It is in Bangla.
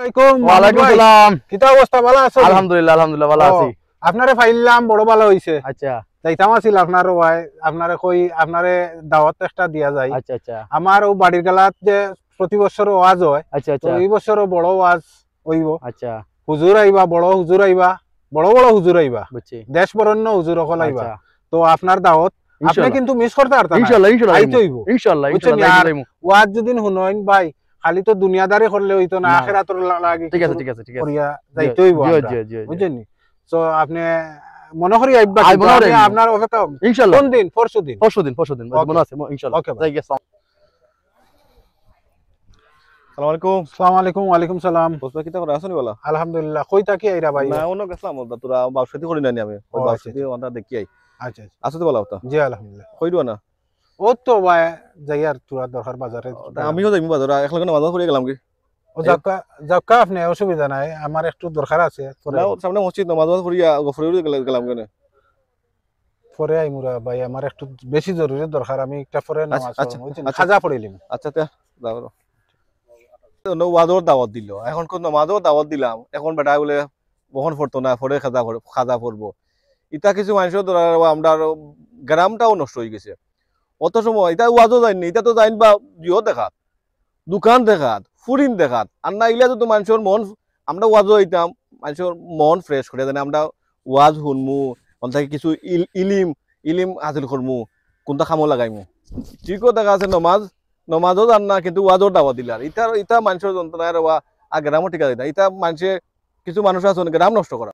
ওয়ালাইকুম সালাম। কিতা অবস্থা ভালো আছো? আলহামদুলিল্লাহ আলহামদুলিল্লাহ ভালো আছি। আপনারে ফাইলাম বড় ভালো হইছে। আচ্ছা যাইতাম আছিল আপনার ভাই আপনারে কই আপনারে দাওয়াত একটা দিয়া যায়। আচ্ছা আচ্ছা আমার ও বাড়ির গেলাত যে প্রতি বছর ওয়াজ হয়, আচ্ছা তো আচ্ছা এই বছরও বড় ওয়াজ হইব। আচ্ছা হুজুর আইবা, বড় হুজুর আইবা, বড় বড় হুজুর আইবা, বুঝছি। দেশ বরণ্য হুজুর সকল আইবা। আচ্ছা তো আপনার দাওয়াত আপনি ইনশাআল্লাহ কিন্তু মিস করতে পারতেন না। ইনশাআল্লাহ ইনশাআল্লাহ আইতে হইব। ইনশাআল্লাহ বুঝছেন? ইনশাআল্লাহ আর যাইমু। ওয়াজ যদি শুনইন ভাই, খালি তো দুনিয়াদারি করলে হইতো না, না। আখিরাতের লাগে ঠিক আছে কিছু ঠিক আছে ঠিক আছে করিয়া যাইতে হইব জি আমরা। জি জি জি বুঝছেন? তো আপনি মনে করি আইবা, আই মনে করি আমি আইবো। আপনার অপেক্ষা। ইনশাআল্লাহ কোন দিন? পরশুদিন। পরশুদিন Okay. মনে আছে ইনশাআল্লাহ। Okay, ভাই। যাই গেছে। আসসালামু আলাইকুম। আসসালামু আলাইকুম। ওয়ালাইকুম সালাম। বসবা কিতা করে আসনি বলা? আলহামদুলিল্লাহ। কই থাকি আইরা ভাই? না অন্য গেছলাম ওটা তোরা বাউসাতি করি নানি আমি। ওই ও, বাউসাতি আচ্ছা, ওটা দেখি আই। আচ্ছা আচ্ছা। আসতে বলা ওটা। জি আলহামদুলিল্লাহ। কইরো না। ও তো ভাই যাই আর তোরা দরকার বাজারে। আমিও যাইমু বাজার একলা নামাজ পড়ে গেলাম কি। ও যাক্কা যাক্কা, আপনি অসুবিধা নাই, আমার একটু দরকার আছে। পরে না সামনে মসজিদ নামাজ পড়িয়া গফরে গেলাম কেন। পরে আইমুরা ভাই, আমার একটু বেশি জরুরি দরকার। আমি একটা পরে নামাজ আচ্ছা, পড়ব, বুঝছেন? আচ্ছা। খাজা পড়িলিম। আচ্ছা তে যাও। নওয়াজর দাওয়াত দিল। এখন কোন নামাজও দাওয়াত দিলাম। এখন বেটা বলে বহন পড়তো না, পরে খাজা পড়বো। ইটা কিছু মানুষের দ্বারা আমরা গ্রামটাও নষ্ট হয়ে গেছে। অত সময় এটা ওয়াজও যায়নি, এটা তো যাইন বা জিও দেখাত, দোকান দেখাত, ফুরিন দেখাত। আর না ইলা তো মানুষের মন, আমরা ওয়াজও হইতাম, মানুষের মন ফ্রেশ করে জানে আমরা ওয়াজ শুনমু, অন্তাকে কিছু ইলিম ইলিম হাসিল করমু, কোনটা খামো লাগাইমু। ঠিকও দেখা আছে নমাজও জান না, কিন্তু ওয়াজও দাওয়া দিলার। ইটা মানুষের যন্ত্রণায় আর গ্রামও ঠিক আছে না। ইটা মানুষে কিছু মানুষ আছে গ্রাম নষ্ট করা।